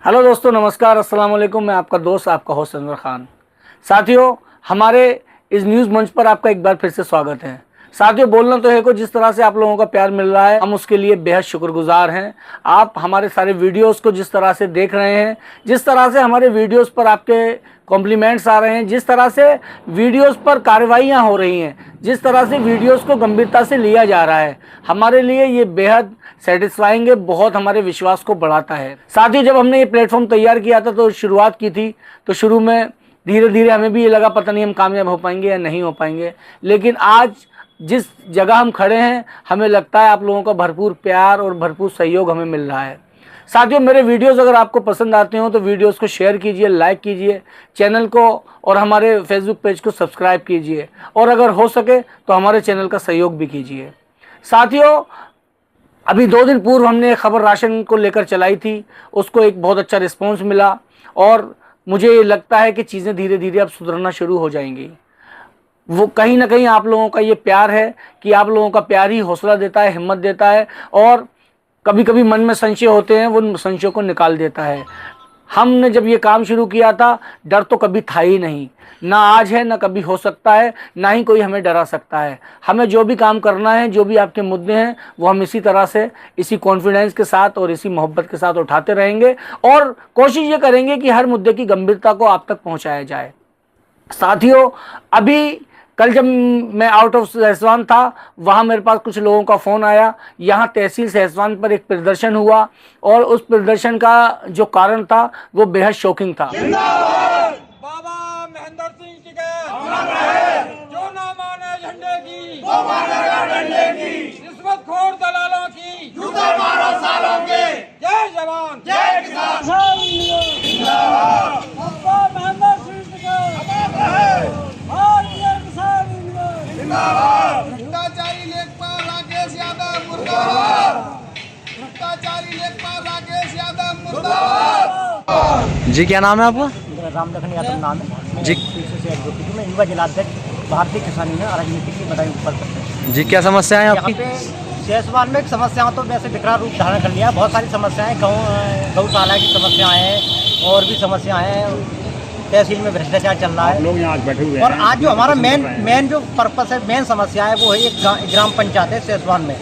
Hello दोस्तों, नमस्कार, अस्सलाम वालेकुम। मैं आपका दोस्त, आपका होस्ट अनवर खान। साथियों, हमारे इस न्यूज़ मंच पर आपका एक बार फिर से स्वागत है। साथियों, बोलना तो है को जिस तरह से आप लोगों का प्यार मिल रहा है, हम उसके लिए बेहद शुक्रगुजार हैं। आप हमारे सारे वीडियोस को जिस तरह से देख रहे हैं, जिस तरह से हमारे वीडियोस पर आपके कॉम्प्लीमेंट्स आ रहे हैं, जिस तरह से वीडियोस पर कार्रवाइयाँ हो रही हैं, जिस तरह से वीडियोस को गंभीरता से लिया जा रहा है, हमारे लिए ये बेहद सेटिस्फाइंग है, बहुत हमारे विश्वास को बढ़ाता है। साथ ही जब हमने ये प्लेटफॉर्म तैयार किया था, तो शुरुआत की थी, तो शुरू में धीरे धीरे हमें भी ये लगा पता नहीं हम कामयाब हो पाएंगे या नहीं हो पाएंगे, लेकिन आज जिस जगह हम खड़े हैं, हमें लगता है आप लोगों का भरपूर प्यार और भरपूर सहयोग हमें मिल रहा है। साथियों, मेरे वीडियोस अगर आपको पसंद आते हो तो वीडियोस को शेयर कीजिए, लाइक कीजिए, चैनल को और हमारे फेसबुक पेज को सब्सक्राइब कीजिए, और अगर हो सके तो हमारे चैनल का सहयोग भी कीजिए। साथियों, अभी 2 दिन पूर्व हमने खबर राशन को लेकर चलाई थी, उसको एक बहुत अच्छा रिस्पॉन्स मिला, और मुझे लगता है कि चीज़ें धीरे धीरे अब सुधरना शुरू हो जाएंगी। वो कहीं ना कहीं आप लोगों का ये प्यार है कि आप लोगों का प्यार ही हौसला देता है, हिम्मत देता है, और कभी कभी मन में संशय होते हैं, वो संशयों को निकाल देता है। हमने जब ये काम शुरू किया था, डर तो कभी था ही नहीं, ना आज है, ना कभी हो सकता है, ना ही कोई हमें डरा सकता है। हमें जो भी काम करना है, जो भी आपके मुद्दे हैं, वो हम इसी तरह से, इसी कॉन्फिडेंस के साथ और इसी मोहब्बत के साथ उठाते रहेंगे, और कोशिश ये करेंगे कि हर मुद्दे की गंभीरता को आप तक पहुंचाया जाए। साथियों, अभी कल जब मैं आउट ऑफ सहसवान था, वहाँ मेरे पास कुछ लोगों का फ़ोन आया। यहाँ तहसील सहसवान पर एक प्रदर्शन हुआ, और उस प्रदर्शन का जो कारण था वो बेहद शॉकिंग था। बाबा महेंद्र सिंह जी के जो ना माने झंडे की, वो मानेगा डंडे की, रिश्वतखोर दलालों की जूते मारो सालों के। जय जवान जय किसान जिंदाबाद। बाबा महेंद्र सिंह जी के भारतीय किसान जिंदाबाद। भ्रष्टाचारी लेखपाल राकेश यादव मुर्दाबाद। भ्रष्टाचारी लेखपाल राकेश यादव मुर्दाबाद। जी, क्या नाम है आपका? राम लखन यादव नाम है जी। से एडवोकेट मैं युवा जिलाध्यक्ष भारतीय किसानी में राजनीति की बधाई ऊपर करते हैं। जी, क्या समस्या है यहाँ आपकी? पे सहसवान में समस्याओं तो वैसे विकराल रूप धारण कर लिया है। बहुत सारी समस्याएं, गौशाला की समस्याएं हैं, और भी समस्याएं हैं। तहसील में भ्रष्टाचार चल रहा है, लोग यहाँ आज बैठे हुए हैं। और आज जो हमारा मेन जो पर्पस है, मेन समस्या है, वो है एक ग्राम पंचायत है सहसवान में।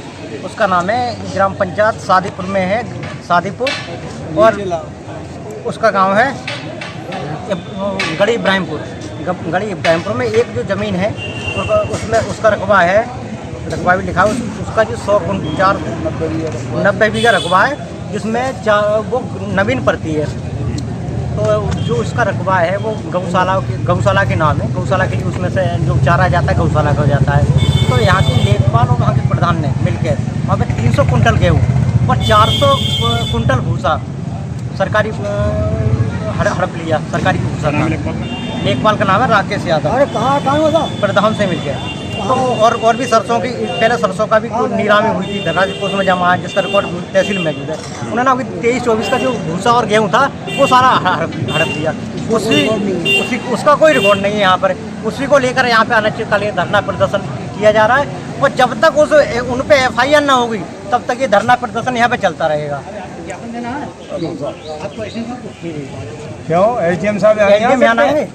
उसका नाम है ग्राम पंचायत सादीपुर में है, सादीपुर, और उसका गाँव है गढ़ी इब्राहिमपुर। गढ़ी इब्राहिमपुर में एक जो ज़मीन है, उसमें उसका रकबा है, रकबा भी लिखा है, उसका जो 90 बीघा रकबा है, जिसमें वो नवीन पड़ती है। तो जो उसका रकबा है वो गौशाला के नाम है। गौशाला के लिए उसमें से जो चारा जाता है गौशाला का हो जाता है। तो यहाँ के लेखपाल और वहाँ के प्रधान ने मिलकर वहाँ पे 300 कुंटल गेहूँ और 400 कुंटल भूसा सरकारी हड़प लिया। सरकारी भूसा का लेखपाल का नाम है राकेश यादव। अरे कहाँ प्रधान से मिल गया। तो और भी सरसों की, पहले सरसों का भी नीलामी हुई थी, धनराज में जमा है, जिसका रिकॉर्ड तहसील में मौजूद है। उन्होंने अभी 23-24 का जो भूसा और गेहूँ था वो सारा हड़प दिया। उसका कोई रिकॉर्ड नहीं है यहाँ पर। उसी को लेकर यहाँ पे अनिश्चितकालीन धरना प्रदर्शन किया जा रहा है, और जब तक उन पे FIR ना होगी तब तक ये धरना प्रदर्शन यहाँ पे चलता रहेगा। क्यों SDM साहब यहाँ है?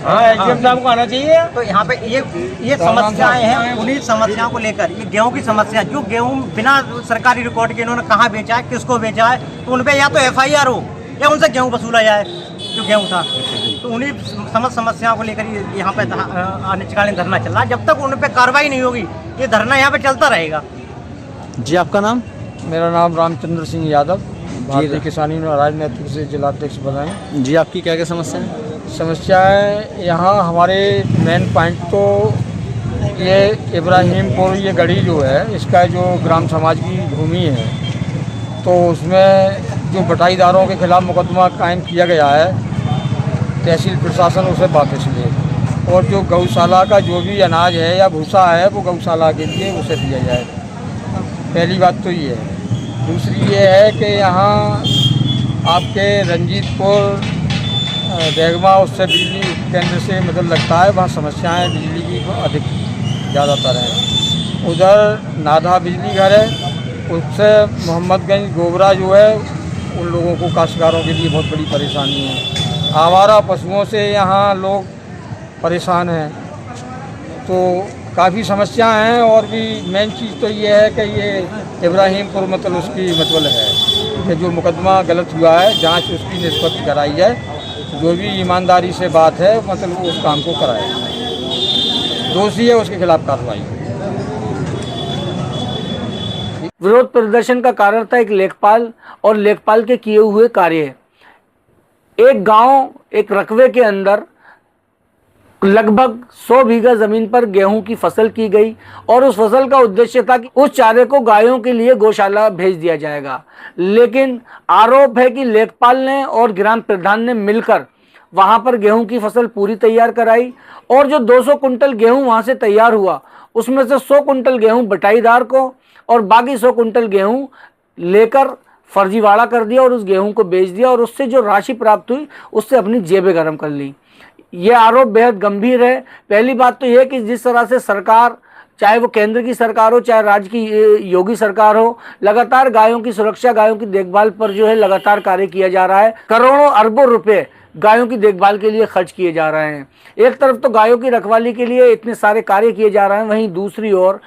हाँ, SDM साहब को आना चाहिए। तो यहाँ पे ये समस्याएं हैं। उन्हीं समस्याओं को लेकर ये गेहूं की समस्या, जो गेहूं बिना सरकारी रिकॉर्ड के इन्होंने कहाँ बेचा है, किसको बेचा है, तो उन पे या तो FIR हो या उनसे गेहूं वसूला जाए जो गेहूं था। तो उन्हीं समस्याओं को लेकर यहाँ पे अनिश्चितकालीन धरना चल रहा है। जब तक उन पे कार्रवाई नहीं होगी ये धरना यहाँ पे चलता रहेगा। जी, आपका नाम? मेरा नाम रामचंद्र सिंह यादव, भारतीय किसानी में राजनीतिक से जिलाध्यक्ष बनाए। जी, आपकी क्या क्या समस्या है? समस्या है यहाँ हमारे मेन पॉइंट तो ये इब्राहिमपुर, ये गढ़ी जो है, इसका जो ग्राम समाज की भूमि है, तो उसमें जो बटाईदारों के खिलाफ मुकदमा कायम किया गया है, तहसील प्रशासन उसे वापस ले, और जो गौशाला का जो भी अनाज है या भूसा है वो गौशाला के लिए उसे दिया जाए। पहली बात तो ये है। दूसरी ये है कि यहाँ आपके रंजीतपुर बेगमा उससे बिजली केंद्र से मतलब लगता है, वहाँ समस्याएं बिजली की अधिक ज़्यादातर हैं। उधर नाधा बिजली घर है, उससे मोहम्मदगंज गोबरा जो है उन लोगों को, काश्तकारों के लिए बहुत बड़ी परेशानी है। आवारा पशुओं से यहाँ लोग परेशान हैं, तो काफ़ी समस्याएं हैं। और भी मेन चीज़ तो ये है कि ये इब्राहिमपुर मतलब उसकी मतलब है कि जो मुकदमा गलत हुआ है, जांच उसकी निष्पक्ष कराई जाए, जो भी ईमानदारी से बात है मतलब उस काम को कराए, दोषी है उसके खिलाफ कार्रवाई। विरोध प्रदर्शन का कारण था एक लेखपाल और लेखपाल के किए हुए कार्य। एक गांव, एक रकबे के अंदर लगभग 100 बीघा जमीन पर गेहूं की फसल की गई और उस फसल का उद्देश्य था कि उस चारे को गायों के लिए गौशाला भेज दिया जाएगा। लेकिन आरोप है कि लेखपाल ने और ग्राम प्रधान ने मिलकर वहां पर गेहूं की फसल पूरी तैयार कराई और जो 200 कुंटल गेहूं वहां से तैयार हुआ उसमें से 100 कुंटल गेहूं बटाईदार को और बाकी 100 कुंटल गेहूं लेकर फर्जीवाड़ा कर दिया और उस गेहूं को बेच दिया और उससे जो राशि प्राप्त हुई उससे अपनी जेबें गर्म कर ली। ये आरोप बेहद गंभीर है। पहली बात तो यह कि जिस तरह से सरकार, चाहे वो केंद्र की सरकार हो चाहे राज्य की योगी सरकार हो, लगातार गायों की सुरक्षा, गायों की देखभाल पर जो है लगातार कार्य किया जा रहा है। करोड़ों अरबों रुपए गायों की देखभाल के लिए खर्च किए जा रहे हैं। एक तरफ तो गायों की रखवाली के लिए इतने सारे कार्य किए जा रहे हैं, वहीं दूसरी ओर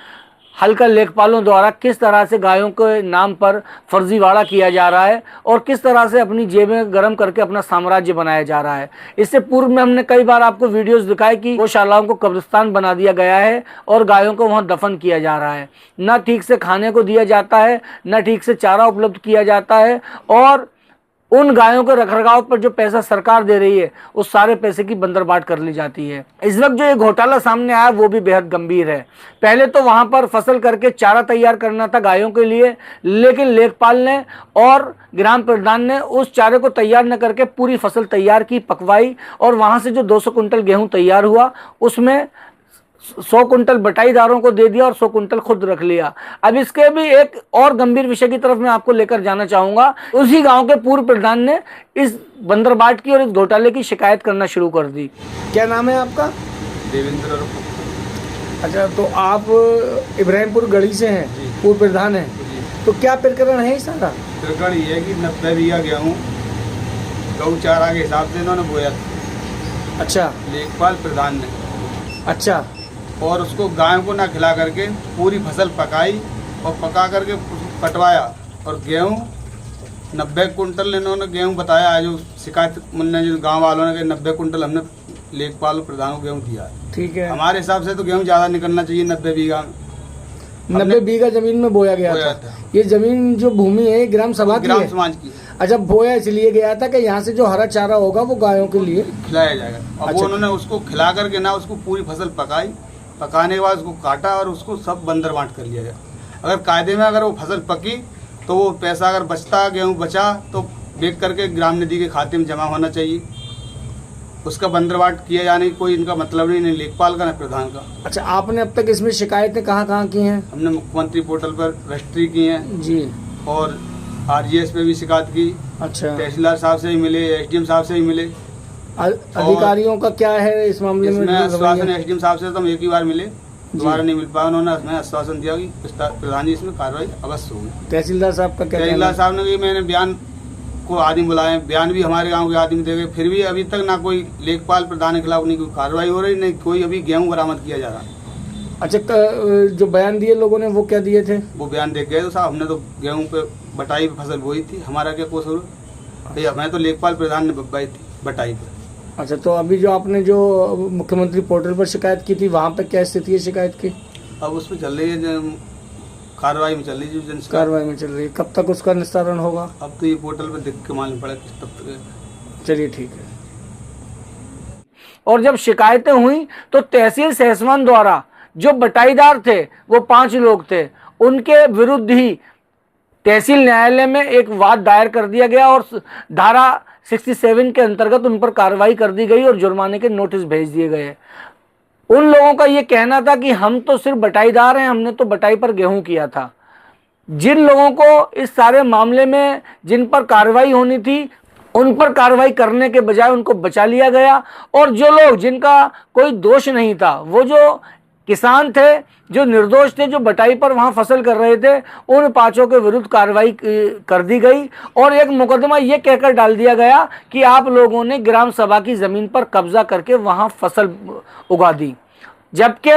हल्का लेखपालों द्वारा किस तरह से गायों के नाम पर फर्जीवाड़ा किया जा रहा है और किस तरह से अपनी जेबें गर्म करके अपना साम्राज्य बनाया जा रहा है। इससे पूर्व में हमने कई बार आपको वीडियोस दिखाए कि गौशालाओं को कब्रिस्तान बना दिया गया है और गायों को वहां दफन किया जा रहा है। न ठीक से खाने को दिया जाता है, न ठीक से चारा उपलब्ध किया जाता है और उन गायों के रखरखाव पर जो पैसा सरकार दे रही है उस सारे पैसे की बंदरबाट कर ली जाती है। इस वक्त जो ये घोटाला सामने आया वो भी बेहद गंभीर है। पहले तो वहां पर फसल करके चारा तैयार करना था गायों के लिए, लेकिन लेखपाल ने और ग्राम प्रधान ने उस चारे को तैयार न करके पूरी फसल तैयार की, पकवाई और वहां से जो 200 कुंटल गेहूं तैयार हुआ उसमें 100 कुंटल बटाईदारों को दे दिया और 100 कुंटल खुद रख लिया। अब इसके भी एक और गंभीर विषय की तरफ मैं आपको लेकर जाना चाहूंगा। उसी गांव के पूर्व प्रधान ने इस बंदरबाट की और इस घोटाले की शिकायत करना शुरू कर दी। क्या नाम है आपका? देवेंद्र। अच्छा, तो आप इब्राहिमपुर गढ़ी से हैं, पूर्व प्रधान हैं, तो क्या प्रकरण है सारा? प्रकरण ये है कि 90 बीघा गेहूँ गौ चारा के हिसाब से इन्होंने बोया था। अच्छा, लेखपाल प्रधान ने। अच्छा, और उसको गायों को ना खिला करके पूरी फसल पकाई और पका करके कटवाया और गेहूँ 90 कुंटल इन्होंने गेहूँ बताया है। जो शिकायत मिलने जो गांव वालों ने 90 कुंटल हमने लेखपाल प्रधान को गेहूँ दिया है। ठीक है। हमारे हिसाब से तो गेहूँ ज़्यादा निकलना चाहिए 90 बीघा में। 90 बीघा जमीन में बोया गया था। ये जमीन जो भूमि है ग्राम सभा की ग्राम है? समाज की। अच्छा, बोया इसलिए गया था कि यहाँ से जो हरा चारा होगा वो गायों के लिए खिलाया जाएगा और अच्छा। वो उन्होंने उसको खिला करके ना उसको पूरी फसल पकाई, पकाने के बाद उसको काटा और उसको सब बंदर बांट कर लिया गया। अगर कायदे में अगर वो फसल पकी तो वो पैसा अगर बचता, गेहूँ बचा तो बेच करके ग्राम निधि के खाते में जमा होना चाहिए। उसका बंदरबाट किया जाने की कोई इनका मतलब नहीं लेखपाल का न प्रधान का। अच्छा, आपने अब तक इसमें शिकायतें कहाँ की हैं? हमने मुख्यमंत्री पोर्टल पर रजिस्ट्री की है जी और RGS पे भी शिकायत की। अच्छा, तहसीलदार साहब से भी मिले, SDM साहब से भी मिले। अधिकारियों का क्या है इस मामले में? आश्वासन SDM साहब से तो हम एक ही बार मिले, दोबारा नहीं मिल पाया। उन्होंने हमें आश्वासन दिया कि प्रधान जी इसमें कार्रवाई अवश्य होगी। तहसीलदार साहब का क्या? तहसीलदार साहब ने मैंने बयान को आदमी बुलाए, बयान भी हमारे गांव के आदमी दे गए, फिर भी अभी तक ना कोई लेखपाल प्रधान के खिलाफ नहीं कोई कार्रवाई हो रही, नहीं कोई अभी गेहूँ बरामद किया जा रहा। अच्छा, जो बयान दिए लोगों ने वो क्या दिए थे? वो बयान देख गए तो साहब हमने तो गेहूँ पे बटाई पे फसल बोई थी, हमारा क्या कसूर भैया? हमें तो लेखपाल प्रधान ने बबाई थी बटाई पे। अच्छा, तो अभी जो आपने जो मुख्यमंत्री पोर्टल पर शिकायत की थी वहाँ पे क्या स्थिति है शिकायत की? अब उसमें चल रही है, कार्रवाई में चल रही है, जो कार्रवाई में चल रही है। कब तक उसका निस्तारण होगा? अब तो ये पोर्टल पे देख के मालूम पड़ा तब तक। चलिए, ठीक है। और जब शिकायतें हुई तो तहसील सहसवान द्वारा जो बटाईदार थे वो 5 लोग थे, उनके विरुद्ध ही तहसील न्यायालय में एक वाद दायर कर दिया गया और धारा 67 के अंतर्गत उन पर कार्रवाई कर दी गई और जुर्माने के नोटिस भेज दिए गए। उन लोगों का ये कहना था कि हम तो सिर्फ बटाईदार हैं, हमने तो बटाई पर गेहूं किया था। जिन लोगों को इस सारे मामले में जिन पर कार्रवाई होनी थी उन पर कार्रवाई करने के बजाय उनको बचा लिया गया और जो लोग जिनका कोई दोष नहीं था, वो जो किसान थे जो निर्दोष थे, जो बटाई पर वहां फसल कर रहे थे, उन 5 के विरुद्ध कार्रवाई कर दी गई और एक मुकदमा ये कहकर डाल दिया गया कि आप लोगों ने ग्राम सभा की जमीन पर कब्जा करके वहां फसल उगा दी। जबकि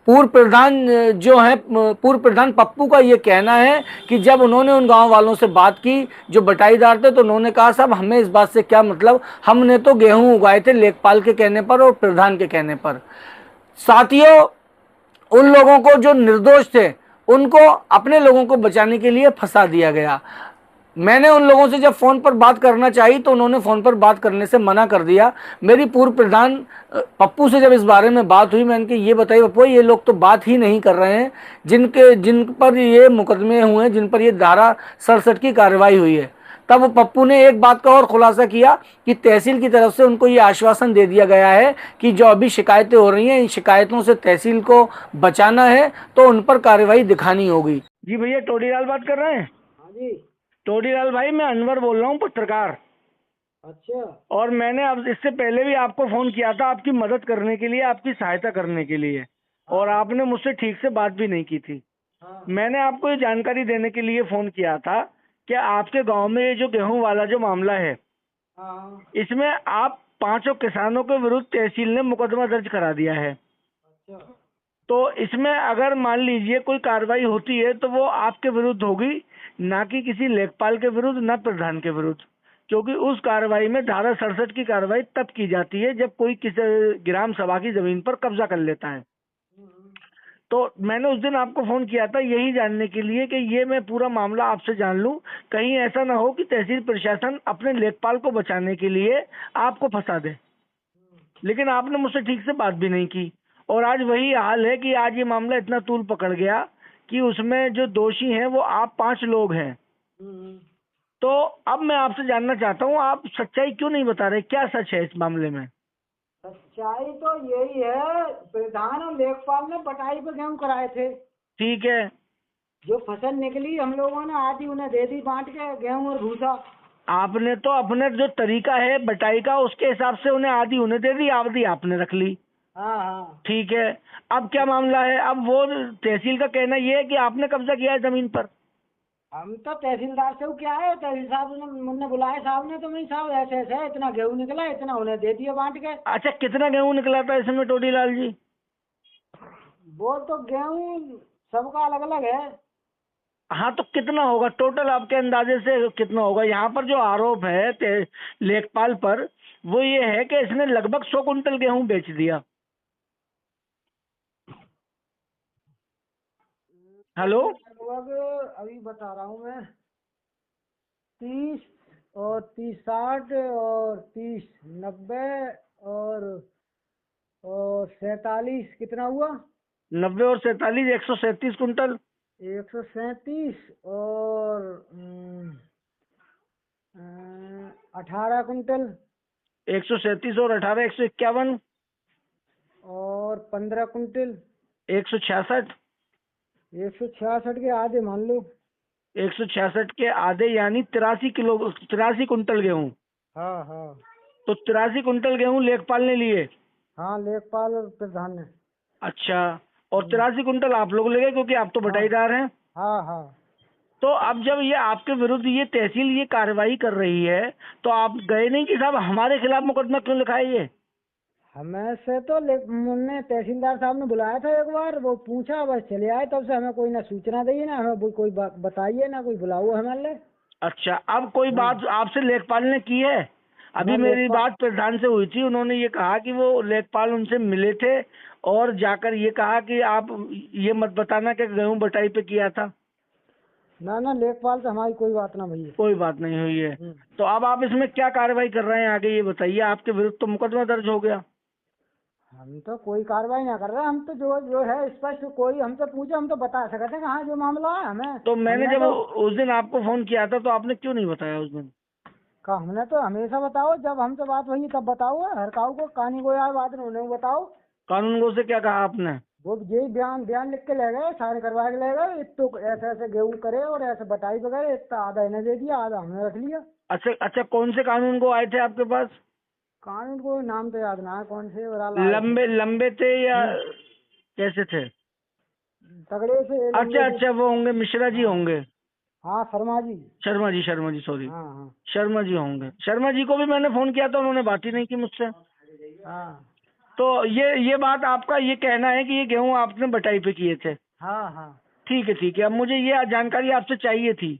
पूर्व प्रधान जो है, पूर्व प्रधान पप्पू का ये कहना है कि जब उन्होंने उन गांव वालों से बात की जो बटाईदार थे, तो उन्होंने कहा साहब हमें इस बात से क्या मतलब, हमने तो गेहूं उगाए थे लेखपाल के कहने पर और प्रधान के कहने पर। साथियों, उन लोगों को जो निर्दोष थे उनको अपने लोगों को बचाने के लिए फंसा दिया गया। मैंने उन लोगों से जब फ़ोन पर बात करना चाहिए तो उन्होंने फ़ोन पर बात करने से मना कर दिया। मेरी पूर्व प्रधान पप्पू से जब इस बारे में बात हुई, मैंने कहा ये बताइए पप्पू, ये लोग तो बात ही नहीं कर रहे हैं जिन पर ये मुकदमे हुए हैं, जिन पर ये धारा 67 की कार्रवाई हुई है। तब पप्पू ने एक बात का और खुलासा किया कि तहसील की तरफ से उनको ये आश्वासन दे दिया गया है कि जो अभी शिकायतें हो रही हैं, इन शिकायतों से तहसील को बचाना है तो उन पर कार्रवाई दिखानी होगी। जी भैया, टोडीलाल बात कर रहे हैं? हाँ जी। टोडीलाल भाई, मैं अनवर बोल रहा हूँ, पत्रकार। अच्छा। और मैंने अब इससे पहले भी आपको फ़ोन किया था आपकी मदद करने के लिए, आपकी सहायता करने के लिए, और आपने मुझसे ठीक से बात भी नहीं की थी। हाँ। मैंने आपको ये जानकारी देने के लिए फ़ोन किया था कि आपके गांव में ये जो गेहूं वाला जो मामला है, हाँ। इसमें आप 5 किसानों के विरुद्ध तहसील ने मुकदमा दर्ज करा दिया है। अच्छा। तो इसमें अगर मान लीजिए कोई कार्रवाई होती है तो वो आपके विरुद्ध होगी, ना कि किसी लेखपाल के विरुद्ध, ना प्रधान के विरुद्ध, क्योंकि उस कार्रवाई में धारा 67 की कार्रवाई तब की जाती है जब कोई किसी ग्राम सभा की जमीन पर कब्जा कर लेता है। तो मैंने उस दिन आपको फोन किया था यही जानने के लिए कि ये मैं पूरा मामला आपसे जान लूं, कहीं ऐसा ना हो कि तहसील प्रशासन अपने लेखपाल को बचाने के लिए आपको फंसा दे। लेकिन आपने मुझसे ठीक से बात भी नहीं की, और आज वही हाल है कि आज ये मामला इतना तूल पकड़ गया कि उसमें जो दोषी हैं वो आप 5 लोग हैं। तो अब मैं आपसे जानना चाहता हूँ, आप सच्चाई क्यों नहीं बता रहे, क्या सच है इस मामले में? सच्चाई तो यही है, प्रधान और लेखपाल ने बटाई पे गेहूं कराए थे। ठीक है। जो फसल निकली हम लोगों ने आधी उन्हें दे दी बांट के, गेहूं और भूसा। आपने तो अपने जो तरीका है बटाई का उसके हिसाब से उन्हें आधी उन्हें दे दी, आधी आपने रख ली। हाँ हाँ। ठीक है, अब क्या मामला है? अब वो तहसील का कहना ये है कि आपने कब्जा किया है जमीन पर। हम तो तहसीलदार से क्या है, तहसील साहब ने मुन्ने बुलाए, साहब ने तो नहीं साहब ऐसे ऐसे है, इतना गेहूं निकला, इतना उन्हें दे दिया बांट के। अच्छा, कितना गेहूं निकला था इसमें टोडीलाल जी? वो तो गेहूं सबका अलग अलग है। हाँ, तो कितना होगा टोटल आपके अंदाजे से, कितना होगा? यहाँ पर जो आरोप है लेखपाल पर वो ये है कि इसने लगभग 100 कुंटल गेहूं बेच दिया। हेलो, लगभग अभी बता रहा हूँ मैं, 30 और 30 60 और 30 90 और 47 कितना हुआ? 90 और 47 137 कुंटल। 137 और 18 कुंटल 137 और 18 151 और 15 कुंटल 166 166 के आधे मान लो। 166 के आधे यानी 83 कुंटल गेहूं। हाँ हाँ। तो 83 कुंटल गेहूं लेखपाल ने लिए। हाँ, लेखपाल और प्रधान ने। अच्छा, और 83 कुंटल आप लोग ले गए क्योंकि आप तो बटाईदार हैं। हाँ हाँ। तो अब जब ये आपके विरुद्ध ये तहसील ये कार्रवाई कर रही है तो आप गए नहीं कि साहब हमारे खिलाफ मुकदमा क्यों लिखा है? ये हमें से तो मुन्ने तहसीलदार साहब ने बुलाया था एक बार, वो पूछा बस चले आए, तब से हमें कोई ना सूचना दी ना हमें कोई बताइए ना कोई बुलाओ हमारे। अच्छा, अब कोई बात आपसे लेखपाल ने की है? अभी मेरी बात प्रधान से हुई थी, उन्होंने ये कहा कि वो लेखपाल उनसे मिले थे और जाकर ये कहा कि आप ये मत बताना कि गेहूं बटाई पे किया था। ना ना, लेखपाल से हमारी कोई बात ना भैया। कोई बात नहीं हुई है। तो अब आप इसमें क्या कार्रवाई कर रहे हैं आगे, ये बताइए। आपके विरुद्ध तो मुकदमा दर्ज हो गया। हम तो कोई कार्रवाई ना कर रहे, हम तो जो है स्पष्ट, कोई हमसे पूछे हम तो बता सकते हैं हाँ जो मामला है हमें। तो मैंने जब उस दिन आपको फोन किया था तो आपने क्यों नहीं बताया उस दिन? का हमने तो हमेशा बताओ, जब हमसे बात हुई तब बताओ, हर काऊ को कहानी को यार बात उन्हें बताओ। कानून गो से क्या कहा आपने? वो यही बयान लिख के ले गए, साइन करवा के ले गए, तो ऐसे ऐसे गेहूं करे और ऐसे बटाई वगैरह, इतना आधा इन्हें दे दिया, आधा हमने रख लिया। अच्छा, कौन से कानून को आए थे आपके पास? कानून को नाम तो याद ना है कौन से, लंबे थे या कैसे थे? तगड़े से ये लोग अच्छा अच्छा, वो होंगे मिश्रा जी होंगे। हाँ शर्मा जी। शर्मा जी सॉरी, हाँ हाँ शर्मा जी होंगे। शर्मा जी को भी मैंने फोन किया था, उन्होंने बात ही नहीं की मुझसे। हाँ तो ये बात आपका ये कहना है कि ये गेहूं आपने बटाई पे किए थे? हाँ हाँ। ठीक है, अब मुझे ये जानकारी आपसे चाहिए थी।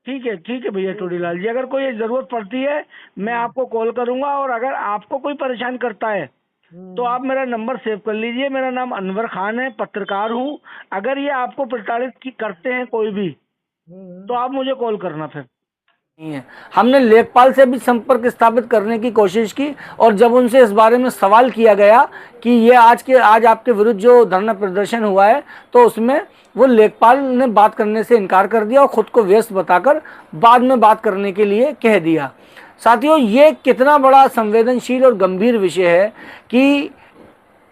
ठीक है भैया टोडीलाल जी, अगर कोई ज़रूरत पड़ती है मैं आपको कॉल करूंगा, और अगर आपको कोई परेशान करता है तो आप मेरा नंबर सेव कर लीजिए। मेरा नाम अनवर खान है, पत्रकार हूँ। अगर ये आपको प्रताड़ित करते हैं कोई भी, तो आप मुझे कॉल करना फिर। नहीं है, हमने लेखपाल से भी संपर्क स्थापित करने की कोशिश की, और जब उनसे इस बारे में सवाल किया गया कि ये आज आपके विरुद्ध जो धरना प्रदर्शन हुआ है, तो उसमें वो लेखपाल ने बात करने से इनकार कर दिया और खुद को व्यस्त बताकर बाद में बात करने के लिए कह दिया। साथियों, ये कितना बड़ा संवेदनशील और गंभीर विषय है कि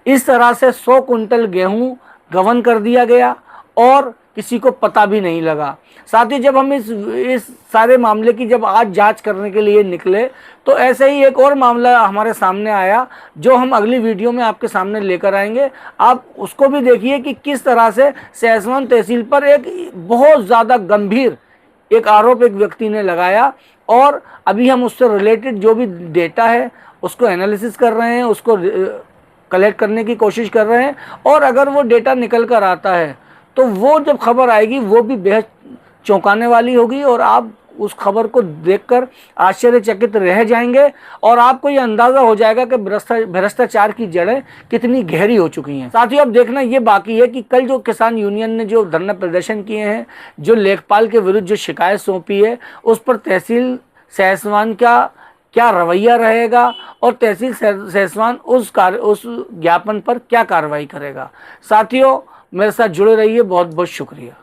इस तरह से 100 कुंटल गेहूं गबन कर दिया गया और किसी को पता भी नहीं लगा। साथियों, जब हम इस सारे मामले की जब आज जांच करने के लिए निकले, तो ऐसे ही एक और मामला हमारे सामने आया, जो हम अगली वीडियो में आपके सामने लेकर आएंगे। आप उसको भी देखिए कि किस तरह से सहसवान तहसील पर एक बहुत ज़्यादा गंभीर एक आरोप एक व्यक्ति ने लगाया, और अभी हम उससे रिलेटेड जो भी डेटा है उसको एनालिसिस कर रहे हैं, उसको कलेक्ट करने की कोशिश कर रहे हैं, और अगर वो डेटा निकल कर आता है तो वो जब खबर आएगी वो भी बेहद चौंकाने वाली होगी, और आप उस खबर को देखकर आश्चर्यचकित रह जाएंगे, और आपको ये अंदाज़ा हो जाएगा कि भ्रष्टाचार की जड़ें कितनी गहरी हो चुकी हैं। साथियों, अब देखना ये बाकी है कि कल जो किसान यूनियन ने जो धरना प्रदर्शन किए हैं, जो लेखपाल के विरुद्ध जो शिकायत सौंपी है, उस पर तहसील सहसवान का क्या रवैया रहेगा, और तहसील सहसवान उस ज्ञापन पर क्या कार्रवाई करेगा। साथियों, मेरे साथ जुड़े रहिए। बहुत बहुत शुक्रिया।